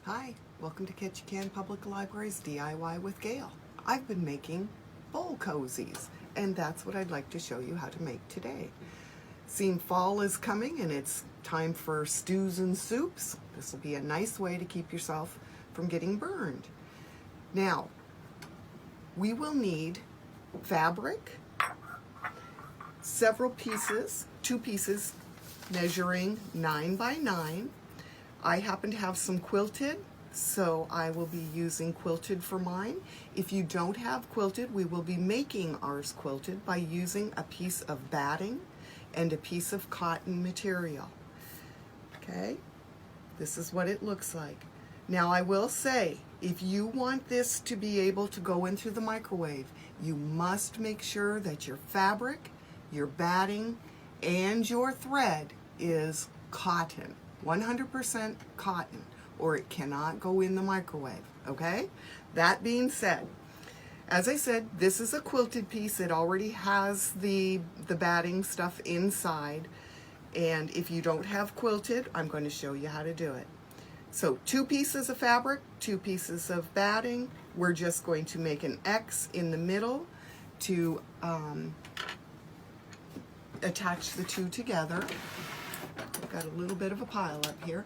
Hi, welcome to Catch You Can Public Library's DIY with Gayle. I've been making bowl cozies, and that's what I'd like to show you how to make today. Seeing fall is coming and it's time for stews and soups. This will be a nice way to keep yourself from getting burned. Now, we will need fabric, several pieces, 2 pieces measuring 9 by 9. I happen to have some quilted, so I will be using quilted for mine. If you don't have quilted, we will be making ours quilted by using a piece of batting and a piece of cotton material. Okay, this is what it looks like. Now I will say, if you want this to be able to go into the microwave, you must make sure that your fabric, your batting, and your thread is cotton. 100% cotton, or it cannot go in the microwave, okay? That being said, as I said, this is a quilted piece. It already has the batting stuff inside, and if you don't have quilted, I'm going to show you how to do it. So 2 pieces of fabric, 2 pieces of batting. We're just going to make an X in the middle to attach the 2 together. I've got a little bit of a pile up here.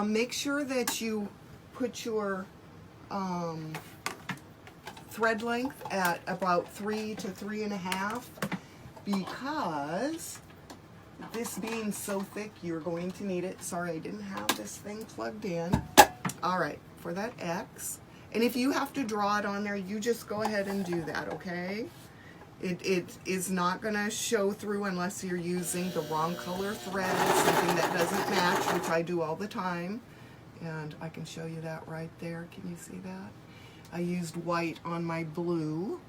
Make sure that you put your thread length at about 3 to 3.5, because this being so thick, you're going to need it. Sorry, I didn't have this thing plugged in. All right, for that X. And if you have to draw it on there, you just go ahead and do that, okay? It is not going to show through unless you're using the wrong color thread, something that doesn't match, which I do all the time. And I can show you that right there. Can you see that? I used white on my blue.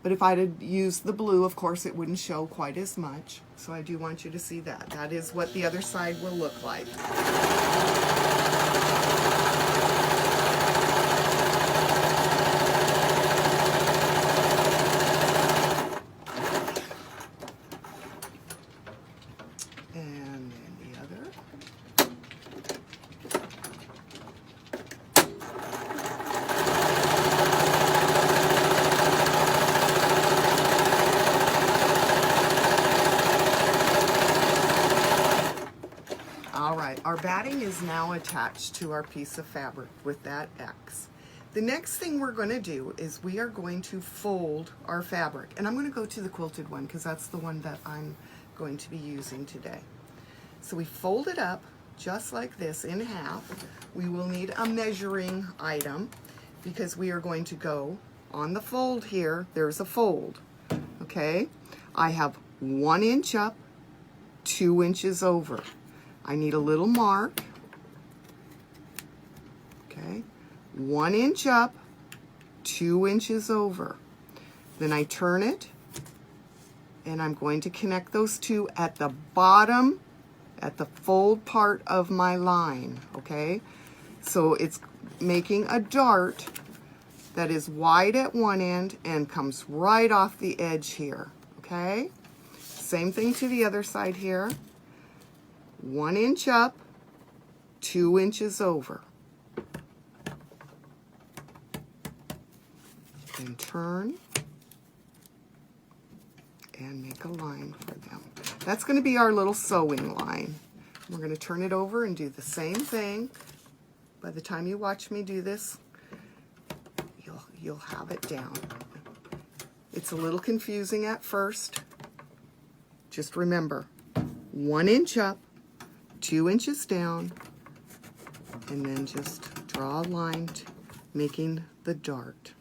But if I had used the blue, of course, it wouldn't show quite as much. So I do want you to see that. That is what the other side will look like. And then the other. All right, our batting is now attached to our piece of fabric with that X. The next thing we're going to do is we are going to fold our fabric. And I'm going to go to the quilted one because that's the one that I'm going to be using today. So we fold it up just like this in half. We will need a measuring item because we are going to go on the fold here. There's a fold, okay? I have 1 inch up, 2 inches over. I need a little mark, okay? 1 inch up, 2 inches over. Then I turn it, and I'm going to connect those 2 at the bottom, at the fold part of my line, okay? So it's making a dart that is wide at one end and comes right off the edge here, okay? Same thing to the other side here. 1 inch up, 2 inches over. And turn and make a line for them. That's going to be our little sewing line. We're going to turn it over and do the same thing. By the time you watch me do this, you'll have it down. It's a little confusing at first. Just remember, 1 inch up, 2 inches down, and then just draw a line making the dart.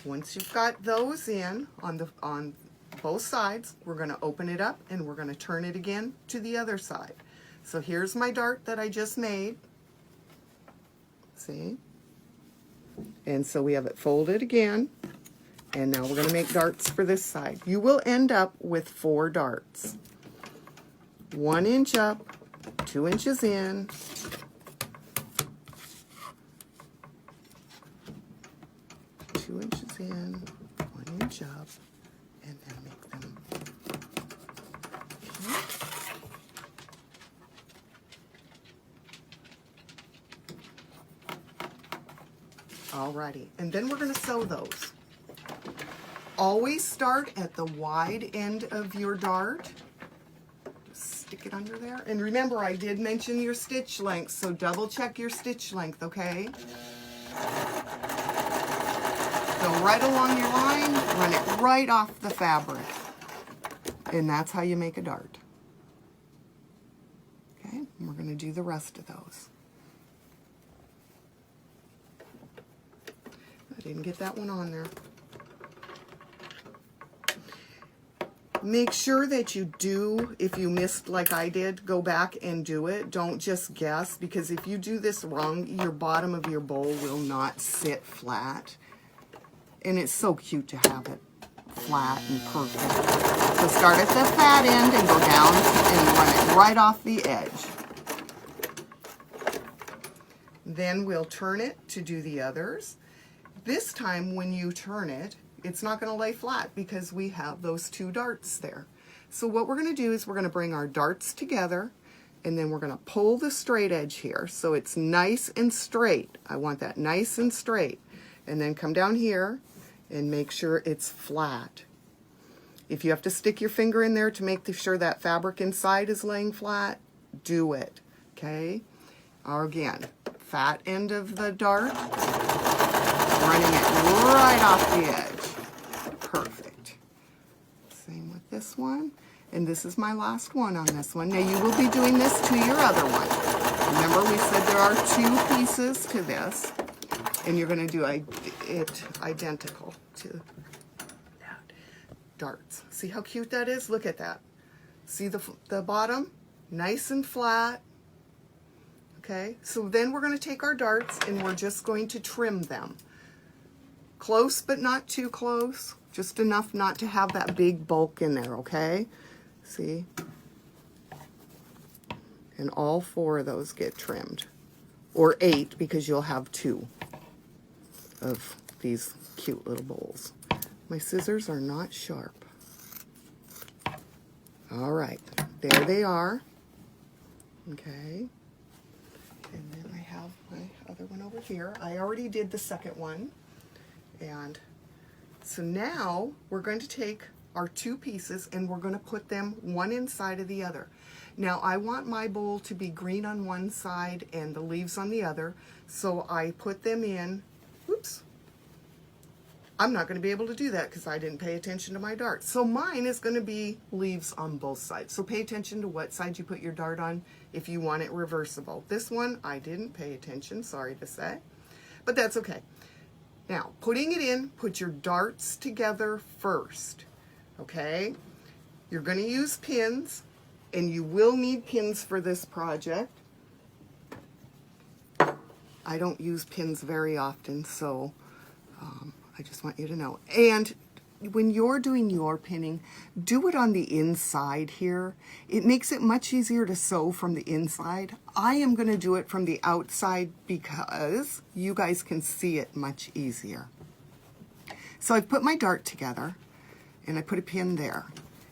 Once you've got those in on both sides, we're going to open it up and we're going to turn it again to the other side. So here's my dart that I just made. See? And so we have it folded again. And now we're going to make darts for this side. You will end up with 4 darts. 1 inch up, 2 inches in, 2 2 inches in, 1 inch up, and then make them. Alrighty, and then we're going to sew those. Always start at the wide end of your dart. Just stick it under there. And remember, I did mention your stitch length, so double check your stitch length, okay? Go right along your line, run it right off the fabric. And that's how you make a dart. Okay, and we're going to do the rest of those. I didn't get that one on there. Make sure that you do, if you missed like I did, go back and do it. Don't just guess, because if you do this wrong, your bottom of your bowl will not sit flat. And it's so cute to have it flat and perfect. So start at the fat end and go down and run it right off the edge. Then we'll turn it to do the others. This time when you turn it, it's not going to lay flat because we have those 2 darts there. So what we're going to do is we're going to bring our darts together, and then we're going to pull the straight edge here so it's nice and straight. I want that nice and straight. And then come down here and make sure it's flat. If you have to stick your finger in there to make sure that fabric inside is laying flat, do it. Okay? Again, fat end of the dart, running it right off the edge. Perfect. Same with this one. And this is my last one on this one. Now you will be doing this to your other one. Remember we said there are 2 pieces to this, and you're going to do it identical to that. Darts. See how cute that is? Look at that. See the bottom? Nice and flat. Okay, so then we're going to take our darts and we're just going to trim them. Close but not too close, just enough not to have that big bulk in there, okay? See? And all 4 of those get trimmed. Or 8, because you'll have 2 of these cute little bowls. My scissors are not sharp. All right, there they are. Okay. And then I have my other one over here. I already did the second one. And so now we're going to take our 2 pieces and we're going to put them one inside of the other. Now I want my bowl to be green on one side and the leaves on the other, so I put them in. Oops. I'm not going to be able to do that because I didn't pay attention to my dart. So mine is going to be leaves on both sides. So pay attention to what side you put your dart on if you want it reversible. This one I didn't pay attention, sorry to say, but that's okay. Now, putting it in, put your darts together first, okay? You're going to use pins, and you will need pins for this project. I don't use pins very often, so I just want you to know. And when you're doing your pinning, do it on the inside here. It makes it much easier to sew from the inside. I am going to do it from the outside because you guys can see it much easier. So I've put my dart together and I put a pin there.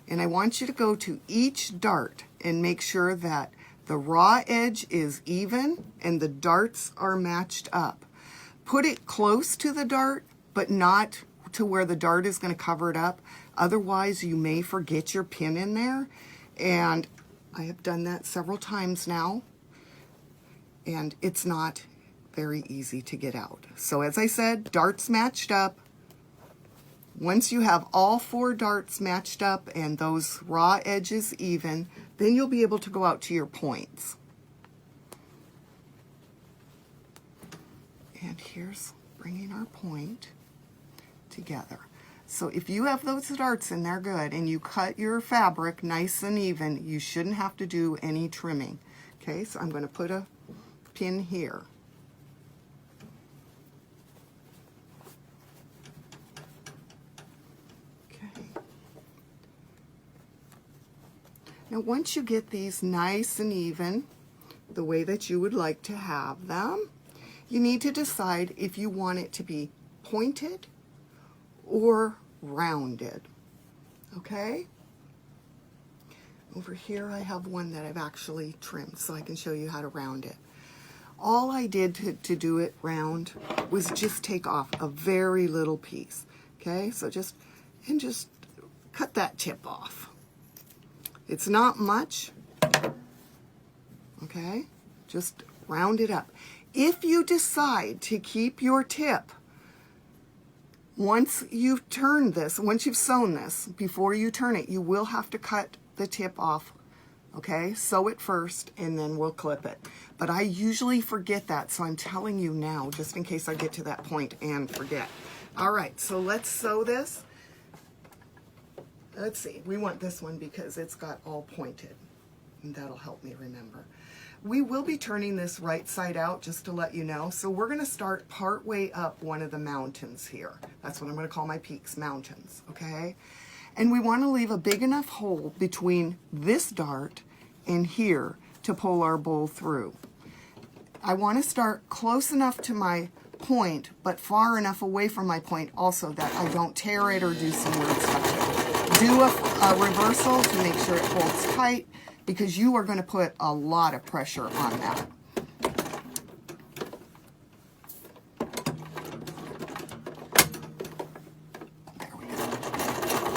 And I want you to go to each dart and make sure that the raw edge is even and the darts are matched up. Put it close to the dart, but not to where the dart is going to cover it up. Otherwise, you may forget your pin in there. And I have done that several times now. And it's not very easy to get out. So as I said, darts matched up. Once you have all 4 darts matched up and those raw edges even, then you'll be able to go out to your points. And here's bringing our point together. So if you have those darts in there good and you cut your fabric nice and even, you shouldn't have to do any trimming. Okay, so I'm going to put a pin here. Okay. Now once you get these nice and even, the way that you would like to have them, you need to decide if you want it to be pointed or rounded. Okay? Over here I have one that I've actually trimmed so I can show you how to round it. All I did to do it round was just take off a very little piece. Okay, so just cut that tip off. It's not much. Okay, just round it up. If you decide to keep your tip, once you've turned this, once you've sewn this, before you turn it, you will have to cut the tip off. Okay, sew it first and then we'll clip it. But I usually forget that, so I'm telling you now, just in case I get to that point and forget. All right, so let's sew this. Let's see, we want this one because it's got all pointed, and that'll help me remember. We will be turning this right side out, just to let you know. So we're gonna start part way up one of the mountains here. That's what I'm gonna call my peaks, mountains, okay? And we wanna leave a big enough hole between this dart and here to pull our bowl through. I wanna start close enough to my point, but far enough away from my point also that I don't tear it or do some weird stuff. Do a reversal to make sure it holds tight, because you are going to put a lot of pressure on that. There we go.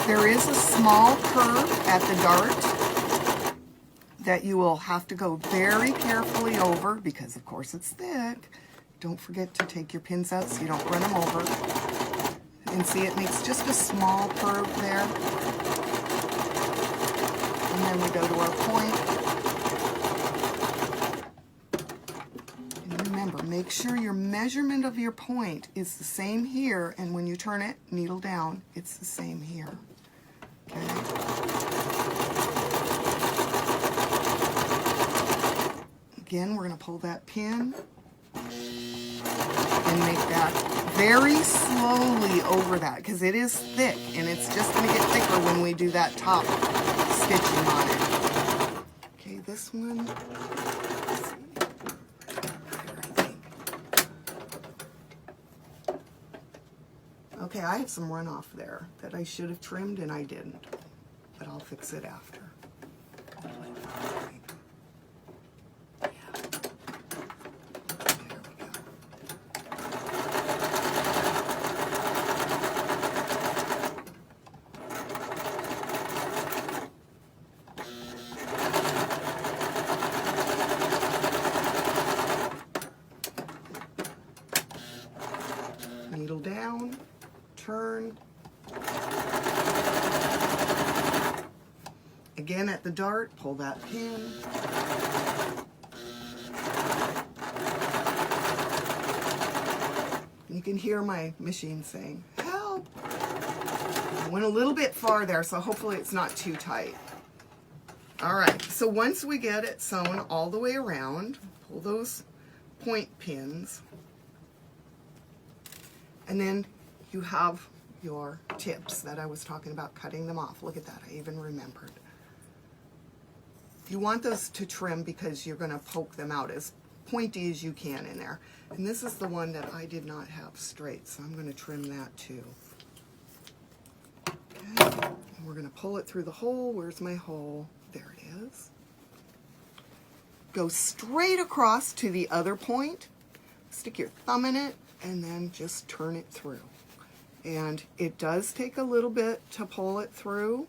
There is a small curve at the dart that you will have to go very carefully over, because of course it's thick. Don't forget to take your pins out so you don't run them over. And see, it makes just a small curve there. And then we go to our point. And remember, make sure your measurement of your point is the same here, and when you turn it, needle down, it's the same here. Okay. Again, we're going to pull that pin and make that very slowly over that, because it is thick and it's just going to get thicker when we do that top stitching on it. Okay, this one. Let's see. Here, I think. Okay, I have some runoff there that I should have trimmed and I didn't, but I'll fix it after. Needle down, turn. Again at the dart, pull that pin. You can hear my machine saying, help! I went a little bit far there, so hopefully it's not too tight. All right, so once we get it sewn all the way around, pull those point pins. And then you have your tips that I was talking about, cutting them off. Look at that, I even remembered. You want those to trim because you're going to poke them out as pointy as you can in there. And this is the one that I did not have straight, so I'm going to trim that too. Okay, and we're going to pull it through the hole. Where's my hole? There it is. Go straight across to the other point, stick your thumb in it, and then just turn it through. And it does take a little bit to pull it through.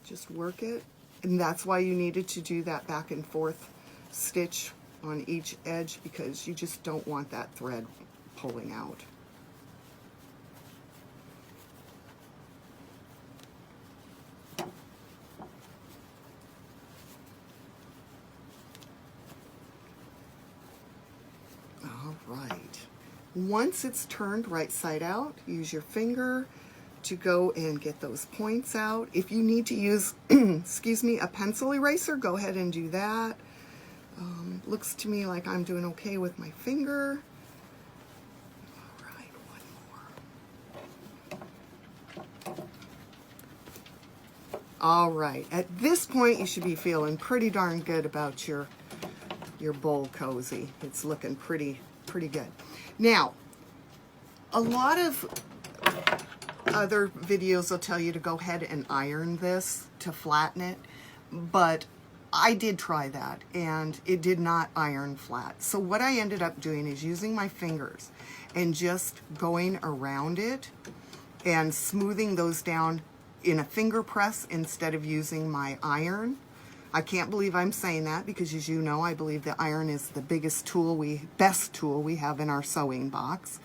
Just work it. And that's why you needed to do that back and forth stitch on each edge, because you just don't want that thread pulling out. All right. Once it's turned right side out, use your finger to go and get those points out. If you need to use, excuse me, a pencil eraser, go ahead and do that. Looks to me like I'm doing okay with my finger. All right, one more. All right, at this point you should be feeling pretty darn good about your bowl cozy. It's looking pretty good. Now, a lot of other videos will tell you to go ahead and iron this to flatten it, but I did try that and it did not iron flat. So what I ended up doing is using my fingers and just going around it and smoothing those down in a finger press instead of using my iron. I can't believe I'm saying that because, as you know, I believe the iron is the best tool we have in our sewing box.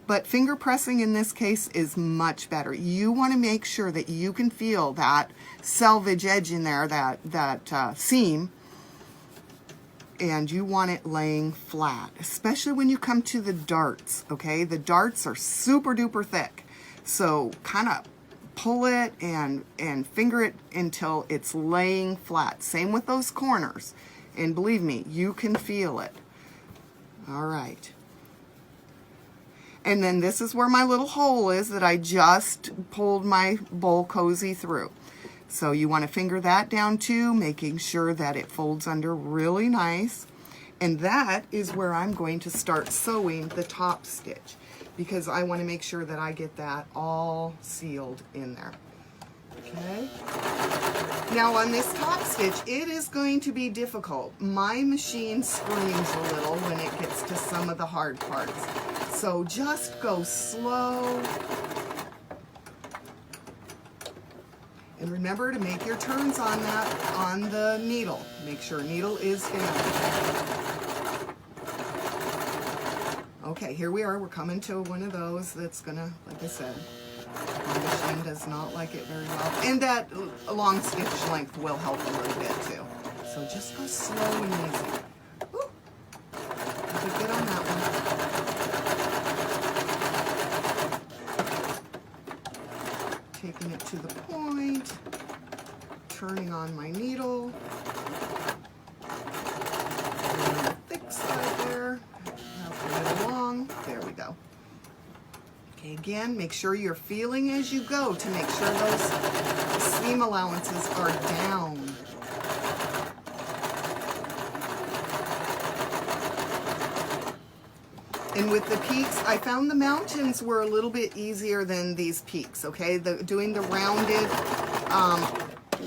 But finger pressing in this case is much better. You want to make sure that you can feel that selvage edge in there, that seam, and you want it laying flat, especially when you come to the darts, okay? The darts are super duper thick. So kind of pull it and finger it until it's laying flat. Same with those corners. And believe me, you can feel it. All right. And then this is where my little hole is that I just pulled my bowl cozy through. So you want to finger that down too, making sure that it folds under really nice. And that is where I'm going to start sewing the top stitch, because I want to make sure that I get that all sealed in there. Okay. Now on this top stitch, it is going to be difficult. My machine screams a little when it gets to some of the hard parts. So just go slow. And remember to make your turns on the needle. Make sure needle is down. Okay, here we are. We're coming to one of those that's gonna, like I said, my machine does not like it very well. And that long stitch length will help a little bit too. So just go slow and easy. Woo. Did good on that one. Taking it to the point, turning on my needle. And the thick side there. Along. There we go. Okay, again, make sure you're feeling as you go to make sure those seam allowances are down. And with the peaks, I found the mountains were a little bit easier than these peaks, okay? Doing the rounded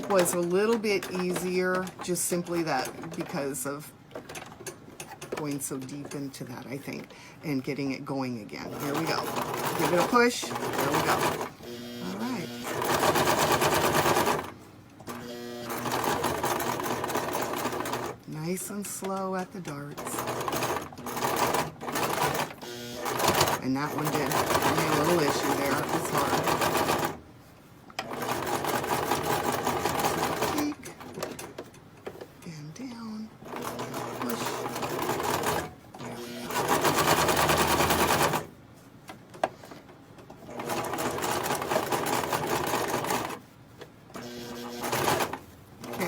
was a little bit easier, just simply that because of going so deep into that, I think, and getting it going again. Here we go. Give it a push. There we go. All right. Nice and slow at the darts. And that one did give me a little issue there. It was hard. Peek. And down. Push.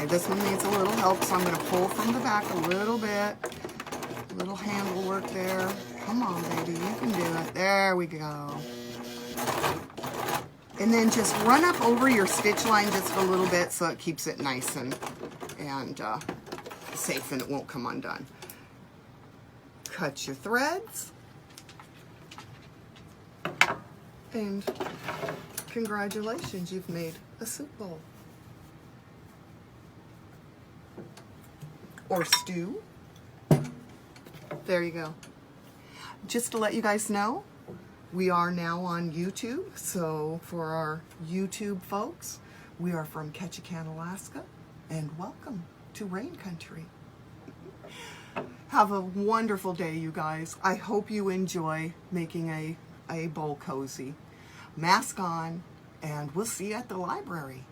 This one needs a little help, so I'm going to pull from the back a little bit. A little handle work there. Come on, baby, you can do it. There we go. And then just run up over your stitch line just a little bit so it keeps it nice and safe and it won't come undone. Cut your threads. And congratulations, you've made a soup bowl. Or stew. There you go. Just to let you guys know, we are now on YouTube. So for our YouTube folks, we are from Ketchikan, Alaska, and welcome to Rain Country. Have a wonderful day, you guys. I hope you enjoy making a bowl cozy. Mask on, and we'll see you at the library.